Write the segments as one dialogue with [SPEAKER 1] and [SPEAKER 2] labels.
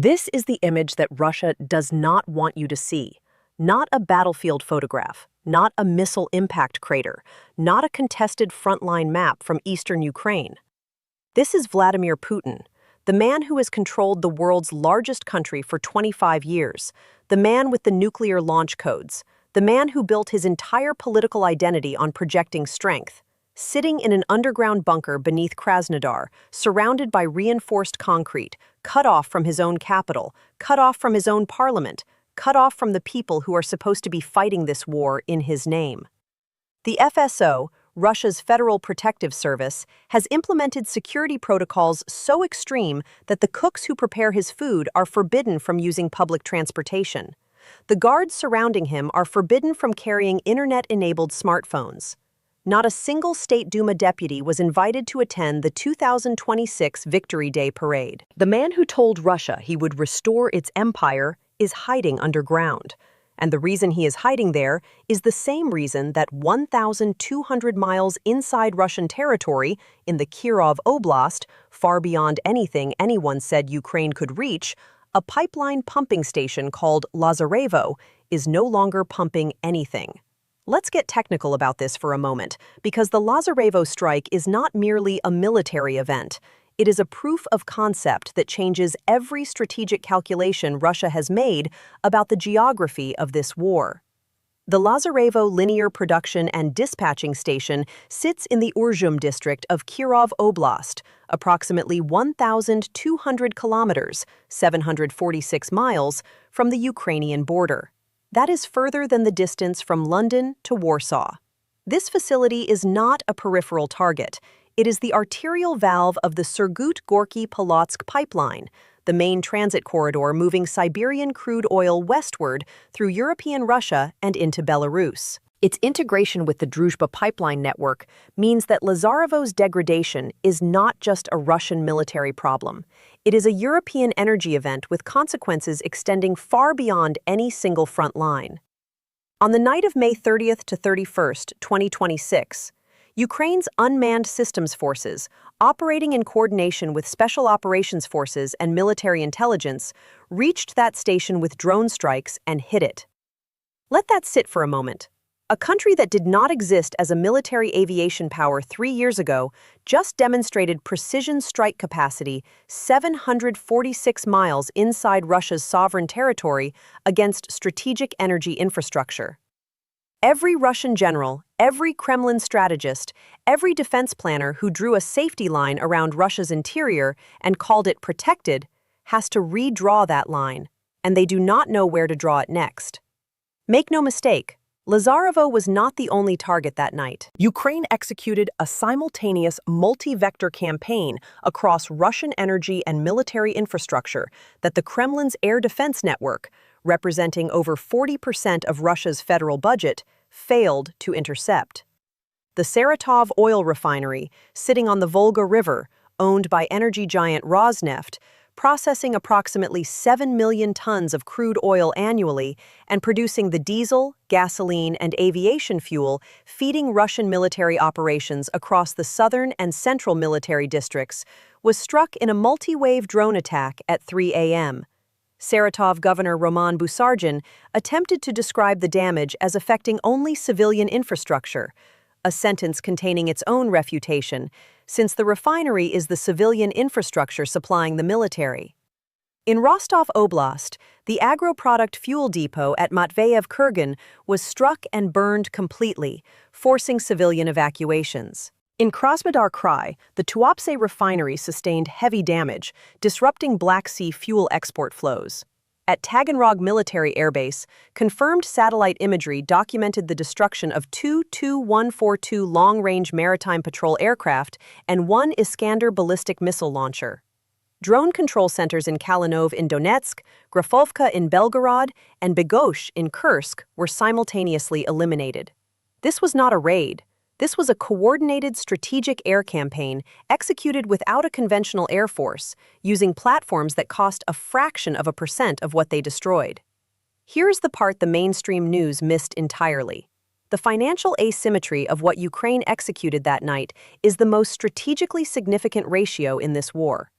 [SPEAKER 1] This is the image that Russia does not want you to see. Not a battlefield photograph, not a missile impact crater, not a contested frontline map from eastern Ukraine. This is Vladimir Putin, the man who has controlled the world's largest country for 25 years, the man with the nuclear launch codes, the man who built his entire political identity on projecting strength. Sitting in an underground bunker beneath Krasnodar, surrounded by reinforced concrete, cut off from his own capital, cut off from his own parliament, cut off from the people who are supposed to be fighting this war in his name. The FSO, Russia's Federal Protective Service, has implemented security protocols so extreme that the cooks who prepare his food are forbidden from using public transportation. The guards surrounding him are forbidden from carrying internet-enabled smartphones. Not a single State Duma deputy was invited to attend the 2026 Victory Day parade. The man who told Russia he would restore its empire is hiding underground. And the reason he is hiding there is the same reason that 1,200 miles inside Russian territory, in the Kirov Oblast, far beyond anything anyone said Ukraine could reach, a pipeline pumping station called Lazarevo is no longer pumping anything. Let's get technical about this for a moment, because the Lazarevo strike is not merely a military event. It is a proof of concept that changes every strategic calculation Russia has made about the geography of this war. The Lazarevo linear production and dispatching station sits in the Urzhum district of Kirov Oblast, approximately 1,200 kilometers, 746 miles, from the Ukrainian border. That is further than the distance from London to Warsaw. This facility is not a peripheral target. It is the arterial valve of the Surgut-Gorky-Polotsk pipeline, the main transit corridor moving Siberian crude oil westward through European Russia and into Belarus. Its integration with the Druzhba pipeline network means that Lazarevo's degradation is not just a Russian military problem. It is a European energy event with consequences extending far beyond any single front line. On the night of May 30th to 31st, 2026, Ukraine's unmanned systems forces, operating in coordination with special operations forces and military intelligence, reached that station with drone strikes and hit it. Let that sit for a moment. A country that did not exist as a military aviation power 3 years ago just demonstrated precision strike capacity 746 miles inside Russia's sovereign territory against strategic energy infrastructure. Every Russian general, every Kremlin strategist, every defense planner who drew a safety line around Russia's interior and called it protected has to redraw that line, and they do not know where to draw it next. Make no mistake, Lazarevo was not the only target that night. Ukraine executed a simultaneous multi-vector campaign across Russian energy and military infrastructure that the Kremlin's air defense network, representing over 40% of Russia's federal budget, failed to intercept. The Saratov oil refinery, sitting on the Volga River, owned by energy giant Rosneft, processing approximately 7 million tons of crude oil annually and producing the diesel, gasoline, and aviation fuel feeding Russian military operations across the southern and central military districts, was struck in a multi-wave drone attack at 3 a.m. Saratov Governor Roman Busargin attempted to describe the damage as affecting only civilian infrastructure, a sentence containing its own refutation, since the refinery is the civilian infrastructure supplying the military. In Rostov Oblast, the agro-product fuel depot at Matveyev-Kurgan was struck and burned completely, forcing civilian evacuations. In Krasnodar Krai, the Tuapse refinery sustained heavy damage, disrupting Black Sea fuel export flows. At Taganrog Military Airbase, confirmed satellite imagery documented the destruction of two Tu-142 long-range maritime patrol aircraft and one Iskander ballistic missile launcher. Drone control centers in Kalinov in Donetsk, Grafovka in Belgorod, and Bydgoszcz in Kursk were simultaneously eliminated. This was not a raid. This was a coordinated strategic air campaign executed without a conventional air force, using platforms that cost a fraction of a percent of what they destroyed. Here's the part the mainstream news missed entirely. The financial asymmetry of what Ukraine executed that night is the most strategically significant ratio in this war.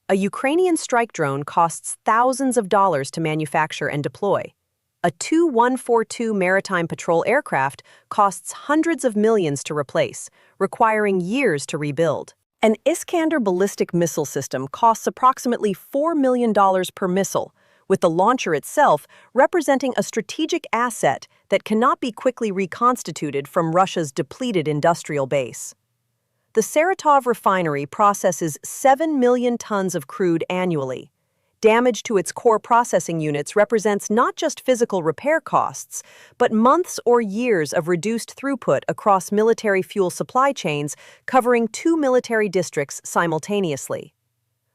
[SPEAKER 1] A Ukrainian strike drone costs thousands of dollars to manufacture and deploy. A Tu-142 maritime patrol aircraft costs hundreds of millions to replace, requiring years to rebuild. An Iskander ballistic missile system costs approximately $4 million per missile, with the launcher itself representing a strategic asset that cannot be quickly reconstituted from Russia's depleted industrial base. The Saratov refinery processes 7 million tons of crude annually. Damage to its core processing units represents not just physical repair costs, but months or years of reduced throughput across military fuel supply chains covering 2 military districts simultaneously.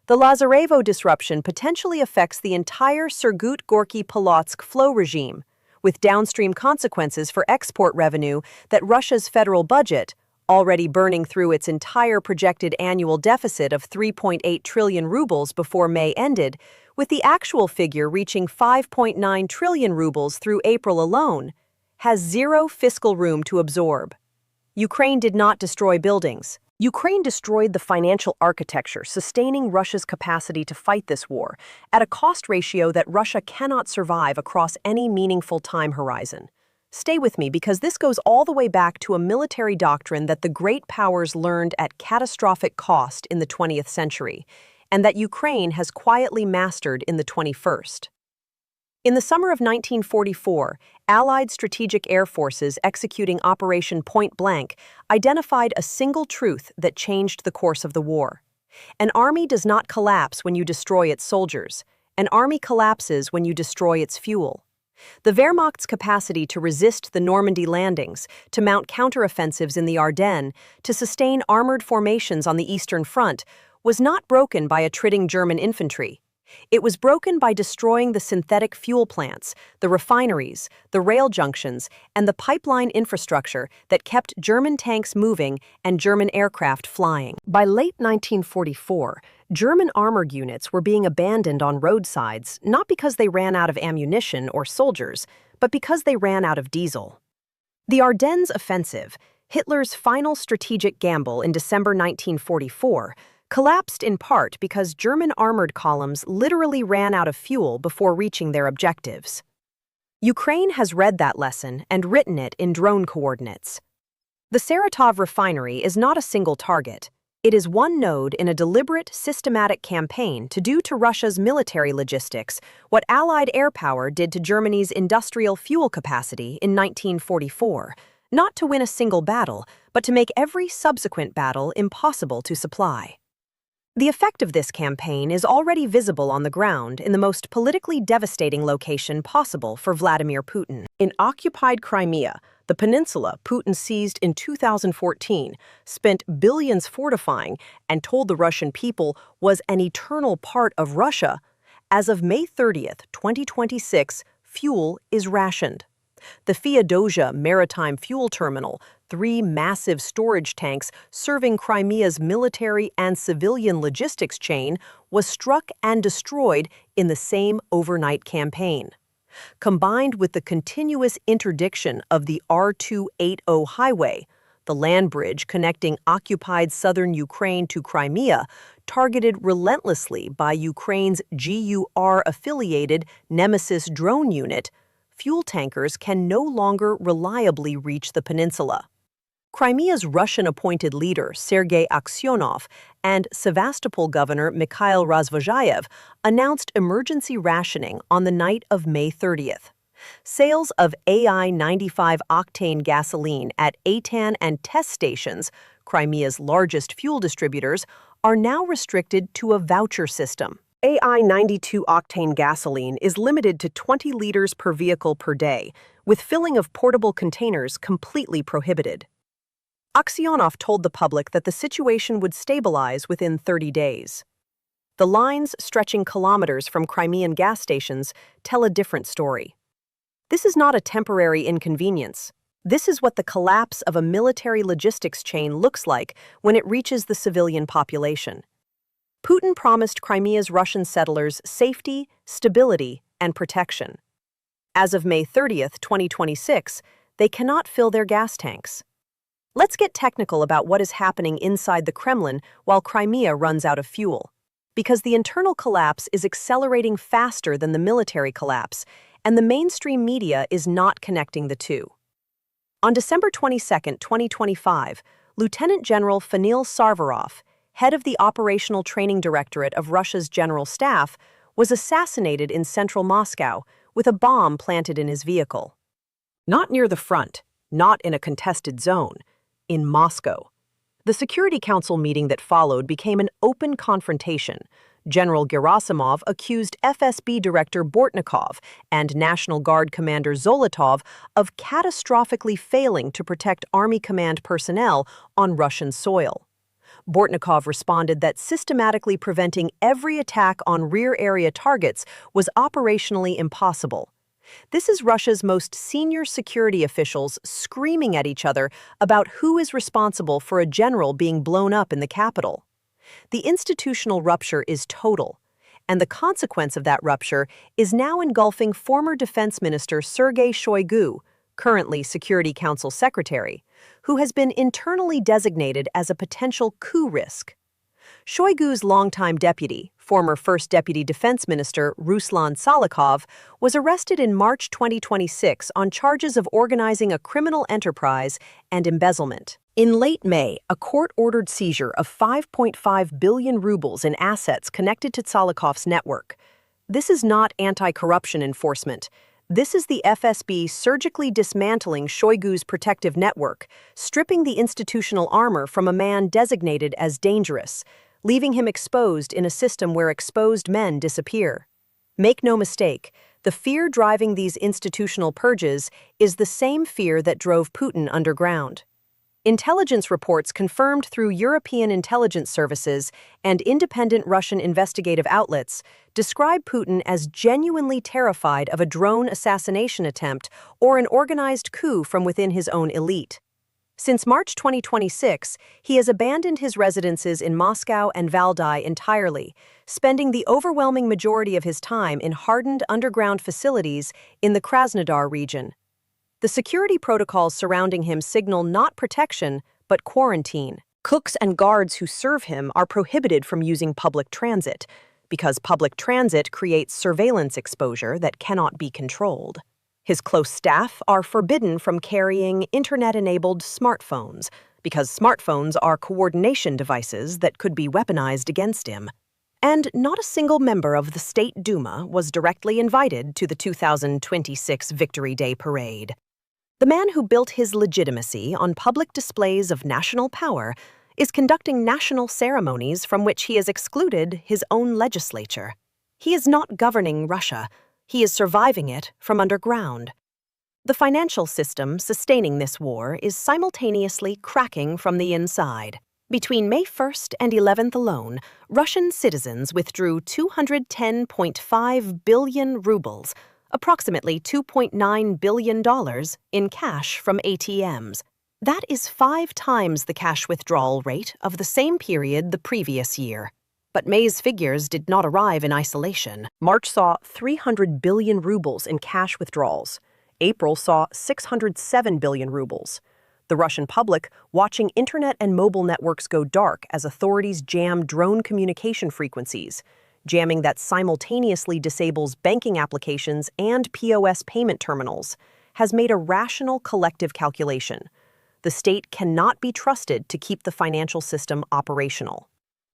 [SPEAKER 1] The Lazarevo disruption potentially affects the entire Surgut-Gorky-Polotsk flow regime, with downstream consequences for export revenue that Russia's federal budget, already burning through its entire projected annual deficit of 3.8 trillion rubles before May ended, with the actual figure reaching 5.9 trillion rubles through April alone, has zero fiscal room to absorb. Ukraine did not destroy buildings. Ukraine destroyed the financial architecture sustaining Russia's capacity to fight this war at a cost ratio that Russia cannot survive across any meaningful time horizon. Stay with me because this goes all the way back to a military doctrine that the great powers learned at catastrophic cost in the 20th century, and that Ukraine has quietly mastered in the 21st. In the summer of 1944, Allied strategic air forces executing Operation Point Blank identified a single truth that changed the course of the war. An army does not collapse when you destroy its soldiers. An army collapses when you destroy its fuel. The Wehrmacht's capacity to resist the Normandy landings, to mount counteroffensives in the Ardennes, to sustain armored formations on the Eastern Front, was not broken by attriting German infantry. It was broken by destroying the synthetic fuel plants, the refineries, the rail junctions, and the pipeline infrastructure that kept German tanks moving and German aircraft flying. By late 1944, German armored units were being abandoned on roadsides not because they ran out of ammunition or soldiers, but because they ran out of diesel. The Ardennes offensive, Hitler's final strategic gamble in December 1944, collapsed in part because German armored columns literally ran out of fuel before reaching their objectives. Ukraine has read that lesson and written it in drone coordinates. The Saratov refinery is not a single target. It is one node in a deliberate, systematic campaign to do to Russia's military logistics what Allied air power did to Germany's industrial fuel capacity in 1944, not to win a single battle, but to make every subsequent battle impossible to supply. The effect of this campaign is already visible on the ground in the most politically devastating location possible for Vladimir Putin. In occupied Crimea, the peninsula Putin seized in 2014, spent billions fortifying, and told the Russian people was an eternal part of Russia, as of May 30th, 2026, fuel is rationed. The Feodosia Maritime Fuel Terminal, 3 massive storage tanks serving Crimea's military and civilian logistics chain, was struck and destroyed in the same overnight campaign. Combined with the continuous interdiction of the R280 highway, the land bridge connecting occupied southern Ukraine to Crimea, targeted relentlessly by Ukraine's GUR-affiliated Nemesis drone unit, fuel tankers can no longer reliably reach the peninsula. Crimea's Russian-appointed leader, Sergei Aksyonov, and Sevastopol governor Mikhail Razvojayev announced emergency rationing on the night of May 30th. Sales of AI 95-octane gasoline at ATAN and test stations, Crimea's largest fuel distributors, are now restricted to a voucher system. AI 92-octane gasoline is limited to 20 liters per vehicle per day, with filling of portable containers completely prohibited. Aksyonov told the public that the situation would stabilize within 30 days. The lines stretching kilometers from Crimean gas stations tell a different story. This is not a temporary inconvenience. This is what the collapse of a military logistics chain looks like when it reaches the civilian population. Putin promised Crimea's Russian settlers safety, stability, and protection. As of May 30th, 2026, they cannot fill their gas tanks. Let's get technical about what is happening inside the Kremlin while Crimea runs out of fuel. Because the internal collapse is accelerating faster than the military collapse, and the mainstream media is not connecting the two. On December 22, 2025, Lieutenant General Fanil Sarvarov, head of the Operational Training Directorate of Russia's General Staff, was assassinated in central Moscow with a bomb planted in his vehicle. Not near the front, not in a contested zone, in Moscow. The Security Council meeting that followed became an open confrontation. General Gerasimov accused FSB Director Bortnikov and National Guard Commander Zolotov of catastrophically failing to protect Army Command personnel on Russian soil. Bortnikov responded that systematically preventing every attack on rear area targets was operationally impossible. This is Russia's most senior security officials screaming at each other about who is responsible for a general being blown up in the capital. The institutional rupture is total, and the consequence of that rupture is now engulfing former Defense Minister Sergei Shoigu, currently Security Council Secretary, who has been internally designated as a potential coup risk. Shoigu's longtime deputy, former First Deputy Defense Minister Ruslan Salakov, was arrested in March 2026 on charges of organizing a criminal enterprise and embezzlement. In late May, a court-ordered seizure of 5.5 billion rubles in assets connected to Salakov's network. This is not anti-corruption enforcement. This is the FSB surgically dismantling Shoigu's protective network, stripping the institutional armor from a man designated as dangerous, leaving him exposed in a system where exposed men disappear. Make no mistake, the fear driving these institutional purges is the same fear that drove Putin underground. Intelligence reports confirmed through European intelligence services and independent Russian investigative outlets describe Putin as genuinely terrified of a drone assassination attempt or an organized coup from within his own elite. Since March 2026, he has abandoned his residences in Moscow and Valdai entirely, spending the overwhelming majority of his time in hardened underground facilities in the Krasnodar region. The security protocols surrounding him signal not protection, but quarantine. Cooks and guards who serve him are prohibited from using public transit, because public transit creates surveillance exposure that cannot be controlled. His close staff are forbidden from carrying internet-enabled smartphones, because smartphones are coordination devices that could be weaponized against him. And not a single member of the State Duma was directly invited to the 2026 Victory Day parade. The man who built his legitimacy on public displays of national power is conducting national ceremonies from which he has excluded his own legislature. He is not governing Russia. He is surviving it from underground. The financial system sustaining this war is simultaneously cracking from the inside. Between May 1st and 11th alone, Russian citizens withdrew 210.5 billion rubles, approximately $2.9 billion, in cash from ATMs. That is 5 times the cash withdrawal rate of the same period the previous year. But May's figures did not arrive in isolation. March saw 300 billion rubles in cash withdrawals. April saw 607 billion rubles. The Russian public watching internet and mobile networks go dark as authorities jam drone communication frequencies, jamming that simultaneously disables banking applications and POS payment terminals, has made a rational collective calculation. The state cannot be trusted to keep the financial system operational.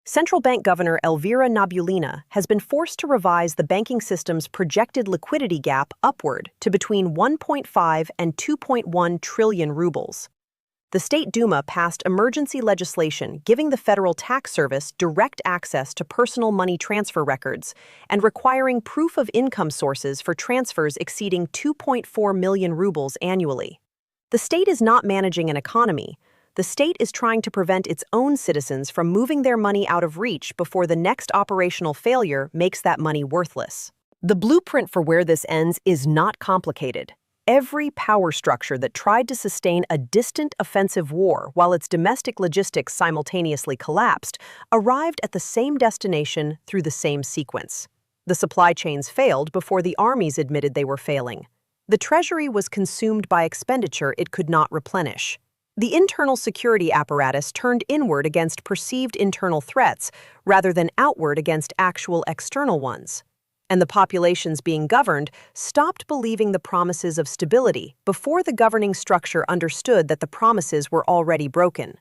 [SPEAKER 1] Central Bank Governor Elvira Nabiullina has been forced to revise the banking system's projected liquidity gap upward to between 1.5 and 2.1 trillion rubles. The State Duma passed emergency legislation giving the Federal Tax Service direct access to personal money transfer records and requiring proof of income sources for transfers exceeding 2.4 million rubles annually. The state is not managing an economy. The state is trying to prevent its own citizens from moving their money out of reach before the next operational failure makes that money worthless. The blueprint for where this ends is not complicated. Every power structure that tried to sustain a distant offensive war while its domestic logistics simultaneously collapsed arrived at the same destination through the same sequence. The supply chains failed before the armies admitted they were failing. The treasury was consumed by expenditure it could not replenish. The internal security apparatus turned inward against perceived internal threats rather than outward against actual external ones. And the populations being governed stopped believing the promises of stability before the governing structure understood that the promises were already broken.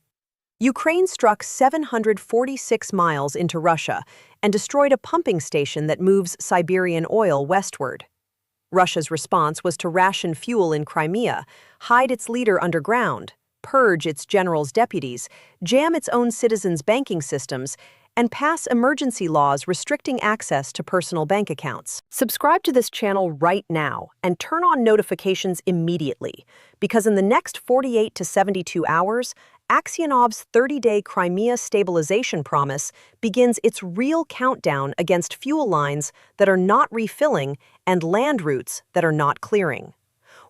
[SPEAKER 1] Ukraine struck 746 miles into Russia and destroyed a pumping station that moves Siberian oil westward. Russia's response was to ration fuel in Crimea, hide its leader underground, purge its generals' deputies, jam its own citizens' banking systems, and pass emergency laws restricting access to personal bank accounts. Subscribe to this channel right now and turn on notifications immediately, because in the next 48 to 72 hours, Aksionov's 30-day Crimea stabilization promise begins its real countdown against fuel lines that are not refilling and land routes that are not clearing.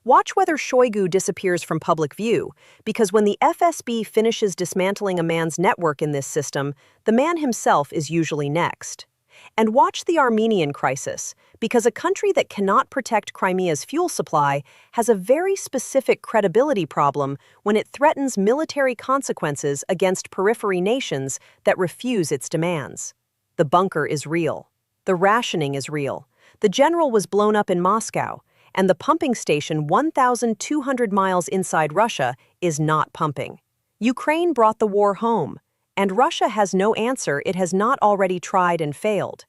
[SPEAKER 1] Watch whether Shoigu disappears from public view, because when the FSB finishes dismantling a man's network in this system, the man himself is usually next. And watch the Armenian crisis, because a country that cannot protect Crimea's fuel supply has a very specific credibility problem when it threatens military consequences against periphery nations that refuse its demands. The bunker is real. The rationing is real. The general was blown up in Moscow, and the pumping station 1,200 miles inside Russia is not pumping. Ukraine brought the war home, and Russia has no answer it has not already tried and failed.